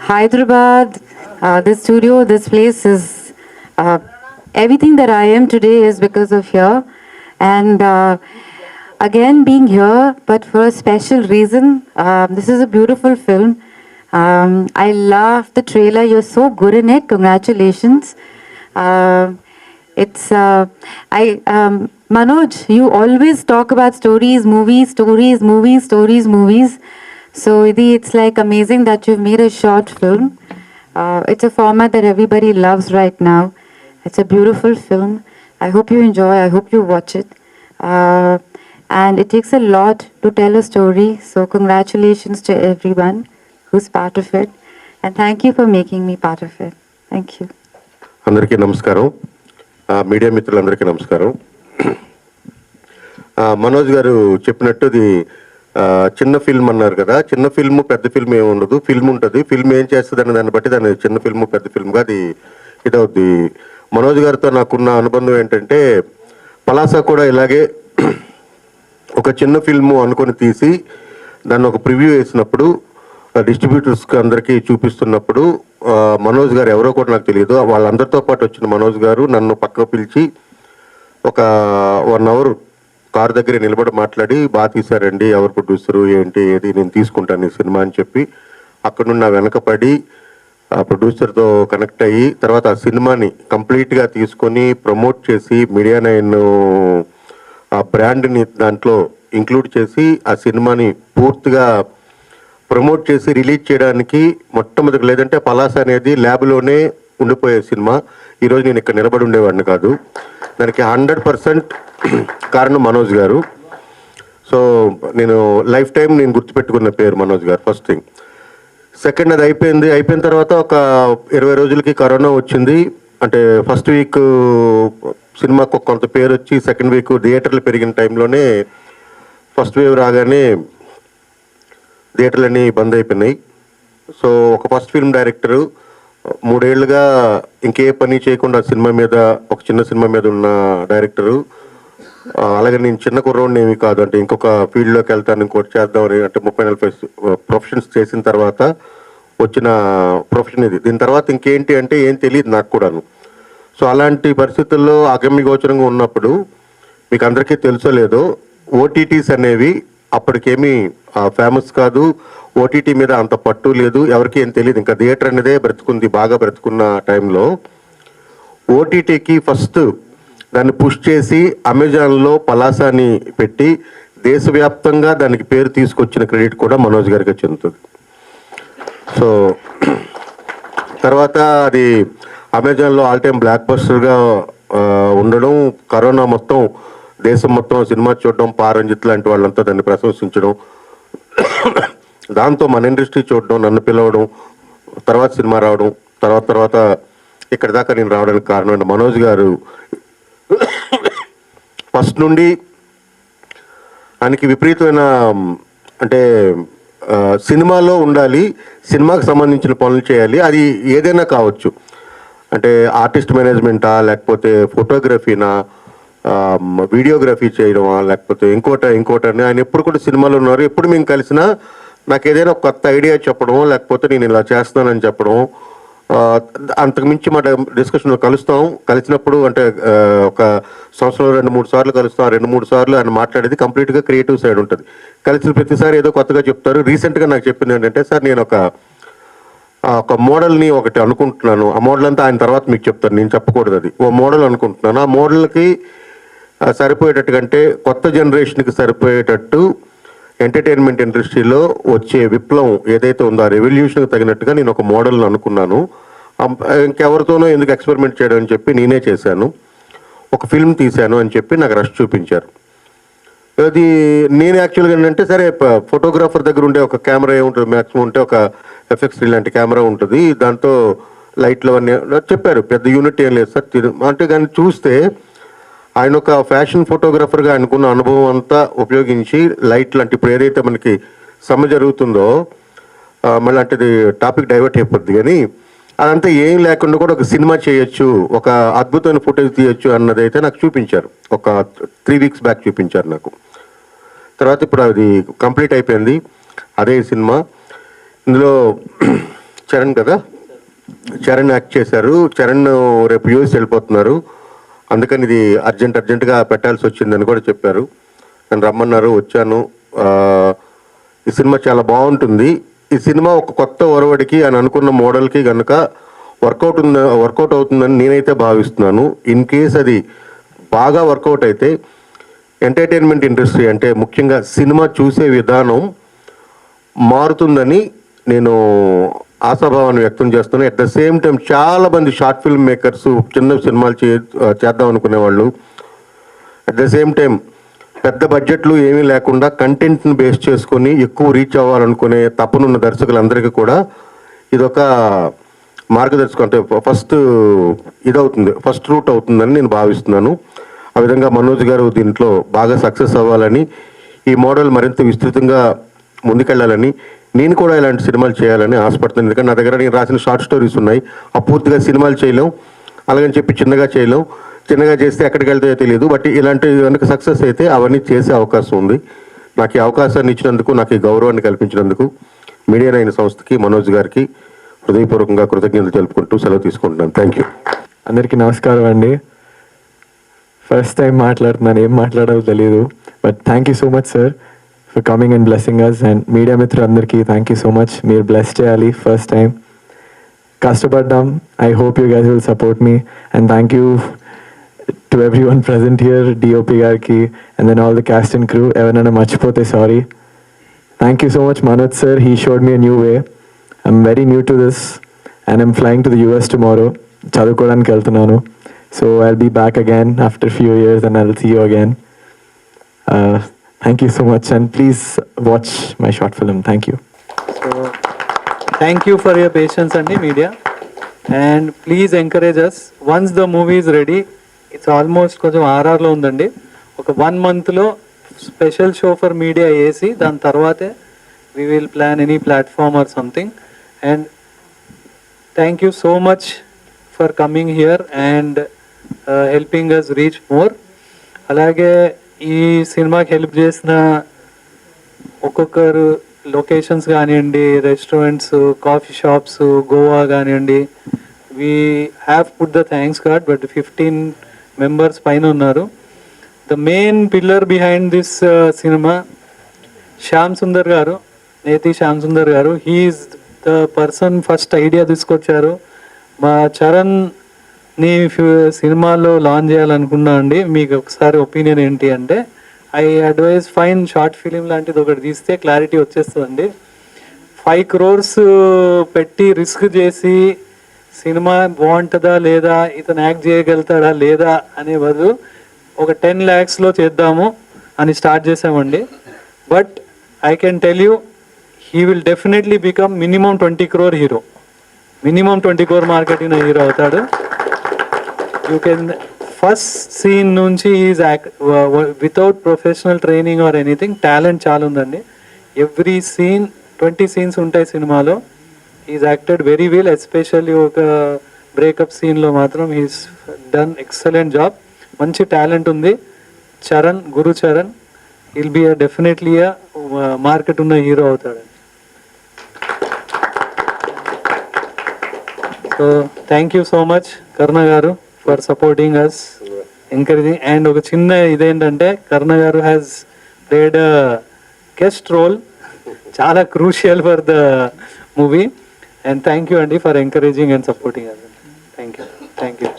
Hyderabad, this studio, this place is everything that I am today is because of here. And again, being here, but for a special reason. This is a beautiful film. I love the trailer. You're so good in it. Congratulations. It's Manoj, you always talk about stories, movies, stories, movies, stories, movies. So it's like amazing that you've made a short film. It's a format that everybody loves right now. It's a beautiful film. I hope you enjoy. I hope you watch it. And it takes a lot to tell a story. So congratulations to everyone who's part of it. And thank you for making me part of it. Thank you. అందరికీ నమస్కారం. Media మిత్రులందరికీ నమస్కారం. మనోజ్ గారు చెప్పినట్టుది చిన్న film అన్నారు కదా. చిన్న film పెద్ద ఫిల్మ్ ఏమి ఉండదు. ఫిల్మ్ ఉంటుంది. ఫిల్మ్ ఏం చేస్తుంది అనే దాన్ని బట్టి దాన్ని చిన్న ఫిల్మ్ పెద్ద ఫిల్మ్గా అది ఇదవుద్ది. మనోజ్ గారితో నాకున్న అనుబంధం ఏంటంటే పలాస కూడా ఇలాగే ఒక చిన్న ఫిల్ము అనుకొని తీసి దాన్ని ఒక ప్రివ్యూ వేసినప్పుడు డిస్ట్రిబ్యూటర్స్కి అందరికీ చూపిస్తున్నప్పుడు మనోజ్ గారు ఎవరో కూడా నాకు తెలియదు. వాళ్ళందరితో పాటు వచ్చిన మనోజ్ గారు నన్ను పక్కకు పిలిచి ఒక 1 అవర్ కారు దగ్గర నిలబడి మాట్లాడి బాగా తీశారండి, ఎవరు ప్రొడ్యూసరు ఏంటి ఏది నేను తీసుకుంటాను ఈ సినిమా అని చెప్పి అక్కడ నుండి నా వెనకపడి ఆ ప్రొడ్యూసర్తో కనెక్ట్ అయ్యి తర్వాత ఆ సినిమాని కంప్లీట్గా తీసుకొని ప్రమోట్ చేసి మీడియా 9 ఆ బ్రాండ్ని దాంట్లో ఇంక్లూడ్ చేసి ఆ సినిమాని పూర్తిగా ప్రమోట్ చేసి రిలీజ్ చేయడానికి మొట్టమొదటి లేదంటే పలాస అనేది ల్యాబ్లోనే ఉండిపోయే సినిమా. ఈరోజు నేను ఇక్కడ నిలబడి ఉండేవాడిని కాదు. దానికి 100% కారణం మనోజ్ గారు. సో నేను లైఫ్ టైం నేను గుర్తుపెట్టుకున్న పేరు మనోజ్ గారు. First thing. సెకండ్ అది అయిపోయిన తర్వాత ఒక 20 రోజులకి కరోనా వచ్చింది. అంటే ఫస్ట్ వీక్ సినిమాకు కొంత పేరు వచ్చి సెకండ్ వీక్ థియేటర్లు పెరిగిన టైంలోనే ఫస్ట్ వేవ్ రాగానే థియేటర్లన్నీ బంద్ అయిపోయినాయి. సో ఒక ఫస్ట్ ఫిల్మ్ డైరెక్టరు 3 ఏళ్ళుగా ఇంకే పని చేయకుండా సినిమా మీద ఒక చిన్న సినిమా మీద ఉన్న డైరెక్టరు, అలాగే నేను చిన్న కుర్రోడిని ఏమీ కాదు, అంటే ఇంకొక ఫీల్డ్లోకి వెళ్తాను ఇంకోటి చేద్దామని అంటే 30-40 ప్రొఫెషన్స్ చేసిన తర్వాత వచ్చిన ప్రొఫెషన్ ఇది. దీని తర్వాత ఇంకేంటి అంటే ఏం తెలియదు నాకు కూడాను. సో అలాంటి పరిస్థితుల్లో అగమ్యగోచరంగా ఉన్నప్పుడు మీకు అందరికీ తెలుసో లేదో ఓటీటీస్ అనేవి అప్పటికేమీ ఫేమస్ కాదు. ఓటీటీ మీద అంత పట్టు లేదు, ఎవరికి ఏం తెలియదు. ఇంకా థియేటర్ అనేదే బ్రతుకుంది, బాగా బ్రతుకున్న టైంలో ఓటీటీకి ఫస్ట్ దాన్ని పుష్ చేసి అమెజాన్లో పలాసాని పెట్టి దేశవ్యాప్తంగా దానికి పేరు తీసుకొచ్చిన క్రెడిట్ కూడా మనోజ్ గారికి చెందుతుంది. సో తర్వాత అది అమెజాన్లో ఆల్ టైమ్ బ్లాక్ బస్టర్గా ఉండడం, కరోనా మొత్తం దేశం మొత్తం సినిమా చూడడం, పారంజిత్ లాంటి వాళ్ళంతా దాన్ని ప్రశంసించడం, దాంతో మన ఇండస్ట్రీ చూడడం, నన్ను పిలవడం, తర్వాత సినిమా రావడం, తర్వాత ఇక్కడ దాకా నేను రావడానికి కారణం అంటే మనోజ్ గారు ఫస్ట్ నుండి ఆయనకి విపరీతమైన అంటే సినిమాలో ఉండాలి, సినిమాకి సంబంధించిన పనులు చేయాలి, అది ఏదైనా కావచ్చు. అంటే ఆర్టిస్ట్ మేనేజ్మెంటా, లేకపోతే ఫోటోగ్రఫీనా, వీడియోగ్రఫీ చేయడమా, లేకపోతే ఇంకోటని ఆయన ఎప్పుడు కూడా సినిమాలో ఉన్నారు. ఎప్పుడు మేము కలిసినా నాకు ఏదైనా ఒక కొత్త ఐడియా చెప్పడం, లేకపోతే నేను ఇలా చేస్తున్నానని చెప్పడం, అంతకుమించి మా డిస్కషన్లో కలిసినప్పుడు అంటే ఒక సంవత్సరంలో 2-3 సార్లు కలుస్తాం. 2-3 సార్లు ఆయన మాట్లాడేది కంప్లీట్గా క్రియేటివ్ సైడ్ ఉంటుంది. కలిసిన ప్రతిసారి ఏదో కొత్తగా చెప్తారు. రీసెంట్గా నాకు చెప్పింది ఏంటంటే, సార్ నేను ఒక మోడల్ని ఒకటి అనుకుంటున్నాను, ఆ మోడల్ అంతా ఆయన తర్వాత మీకు చెప్తాను, నేను చెప్పకూడదు, అది ఓ మోడల్ అనుకుంటున్నాను. ఆ మోడల్కి సరిపోయేటట్టు కంటే కొత్త జనరేషన్కి సరిపోయేటట్టు ఎంటర్టైన్మెంట్ ఇండస్ట్రీలో వచ్చే విప్లవం ఏదైతే ఉందో ఆ రెవల్యూషన్కి తగినట్టుగా నేను ఒక మోడల్ని అనుకున్నాను. ఇంకెవరితోనో ఎందుకు ఎక్స్పెరిమెంట్ చేయడం అని చెప్పి నేనే చేశాను, ఒక ఫిల్మ్ తీశాను అని చెప్పి నాకు రష్ చూపించారు. అది నేను యాక్చువల్గా ఏంటంటే సరే ఫోటోగ్రాఫర్ దగ్గర ఉండే ఒక కెమెరా ఏముంటుంది, మ్యాక్సిమం ఉంటే ఒక FX3 లాంటి కెమెరా ఉంటుంది, దాంతో లైట్లు అవన్నీ చెప్పారు, పెద్ద యూనిట్ ఏం లేదు సార్ అంటే. కానీ చూస్తే ఆయన ఒక ఫ్యాషన్ ఫోటోగ్రాఫర్గా అనుకున్న అనుభవం అంతా ఉపయోగించి లైట్లు అంటే ఇప్పుడు ఏదైతే మనకి సమ్మె జరుగుతుందో మళ్ళీ అంటే టాపిక్ డైవర్ట్ అయిపోద్ది, కానీ అదంతా ఏం లేకుండా కూడా ఒక సినిమా చేయొచ్చు, ఒక అద్భుతమైన ఫోటోస్ తీయొచ్చు అన్నది అయితే నాకు చూపించారు. ఒక 3 వీక్స్ బ్యాక్ చూపించారు నాకు. తర్వాత ఇప్పుడు అది కంప్లీట్ అయిపోయింది అదే సినిమా. ఇందులో చరణ్ కదా, చరణ్ యాక్ట్ చేశారు. చరణ్ రేపు యూఎస్ వెళ్ళిపోతున్నారు, అందుకని ఇది అర్జెంటుగా పెట్టాల్సి వచ్చిందని కూడా చెప్పారు. నన్ను రమ్మన్నారు, వచ్చాను. ఈ సినిమా చాలా బాగుంటుంది. ఈ సినిమా ఒక కొత్త ఒరవడికి అని అనుకున్న మోడల్కి కనుక వర్కౌట్ అవుతుందని నేనైతే భావిస్తున్నాను. ఇన్ కేస్ అది బాగా వర్కౌట్ అయితే ఎంటర్టైన్మెంట్ ఇండస్ట్రీ అంటే ముఖ్యంగా సినిమా చూసే విధానం మారుతుందని నేను ఆశాభావాన్ని వ్యక్తం చేస్తున్నాను. అట్ ద సేమ్ టైం చాలామంది షార్ట్ ఫిల్మ్ మేకర్స్ చిన్న సినిమాలు చేద్దాం అనుకునేవాళ్ళు, అట్ ద సేమ్ టైం పెద్ద బడ్జెట్లు ఏమీ లేకుండా కంటెంట్ని బేస్ చేసుకొని ఎక్కువ రీచ్ అవ్వాలనుకునే తపనున్న దర్శకులందరికీ కూడా ఇదొక మార్గదర్శకం, అంటే ఫస్ట్ రూట్ అవుతుందని నేను భావిస్తున్నాను. ఆ విధంగా మనోజ్ గారు దీంట్లో బాగా సక్సెస్ అవ్వాలని, ఈ మోడల్ మరింత విస్తృతంగా ముందుకెళ్ళాలని, నేను కూడా ఇలాంటి సినిమాలు చేయాలని ఆశపడుతున్నాను. ఎందుకంటే నా దగ్గర నేను రాసిన షార్ట్ స్టోరీస్ ఉన్నాయి. పూర్తిగా సినిమాలు చేయలేం, అలాగని చెప్పి చిన్నగా చేస్తే ఎక్కడికి వెళ్తాయో తెలియదు. బట్ ఇలాంటి కనుక సక్సెస్ అయితే అవన్నీ చేసే అవకాశం ఉంది. నాకు ఈ అవకాశాన్ని ఇచ్చినందుకు, నాకు ఈ గౌరవాన్ని కల్పించినందుకు మీడియా నైన్ సంస్థకి, మనోజ్ గారికి హృదయపూర్వకంగా కృతజ్ఞతలు తెలుపుకుంటూ సెలవు తీసుకుంటున్నాను. Thank you. అందరికీ నమస్కారం అండి. ఫస్ట్ టైం మాట్లాడుతున్నాను, ఏం మాట్లాడాలో తెలియదు. But thank you so much sir for coming and blessing us. And media మిత్రులందరికీ థ్యాంక్ యూ సో మచ్. మీరు బ్లెస్ చేయాలి. ఫస్ట్ టైం కష్టపడ్డాం. I hope you guys will support me. And thank you to everyone present here, DOP గారికి, and then all the cast and crew. ఎవరైనా మర్చిపోతే sorry. Thank you so much Manoj sir. He showed me a new way. I'm very new to this and I'm flying to the US tomorrow. చదువుకోవడానికి వెళ్తున్నాను. So I'll be back again after a few years and I'll see you again. Thank you so much and please watch my short film. Thank you. So thank you for your patience and the media, and please encourage us once the movie is ready. It's almost కొంచెం RR లో ఉందండి. ఒక 1 month లో special show for media వేసి దాని తర్వాతే we will plan any platform or something. And thank you so much for coming here and helping us reach more. అలాగే ఈ సినిమాకి హెల్ప్ చేసిన ఒక్కొక్కరు లొకేషన్స్ కానివ్వండి, రెస్టారెంట్స్, కాఫీ షాప్స్, గోవా కానివ్వండి, we have put the thanks card. But 15 members పైన ఉన్నారు. The main pillar behind this cinema Shyam Sundar garu, Neti Shyam Sundar garu. He is the person first idea తీసుకొచ్చారు. మా చరణ్ నీ సినిమాలో లాంచ్ చేయాలనుకున్నా అండి, మీకు ఒకసారి ఒపీనియన్ ఏంటి అంటే, I advise fine short film లాంటిది ఒకటి తీస్తే క్లారిటీ వచ్చేస్తుందండి. 5 crores పెట్టి రిస్క్ చేసి సినిమా బాగుంటుందా లేదా, ఇతను యాక్ట్ చేయగలుగుతాడా లేదా అనే బదులు ఒక 10 lakhsలో చేద్దాము అని స్టార్ట్ చేసామండి. But I can tell you he will definitely become minimum 20 crore hero. Minimum 20 crore market ఉన్న హీరో అవుతాడు. You can first scene నుంచి is without professional training or anything, talent చాలా ఉందండి. ఎవ్రీ సీన్ 20 scenes ఉంటాయి సినిమాలో. Is acted very well. Especially ఒక breakup సీన్లో మాత్రం హీస్ డన్ ఎక్సలెంట్ జాబ్. మంచి టాలెంట్ ఉంది. Charan, Guru Charan will be definitely market ఉన్న హీరో అవుతాడు. So thank you so much Karna గారు for supporting us, encouraging. And ఒక చిన్న ఇదేంటంటే, కర్ణ గారు హ్యాస్ ప్లేడ్ గెస్ట్ రోల్, చాలా crucial for the movie. And thank you అండి for encouraging and supporting us. Thank you.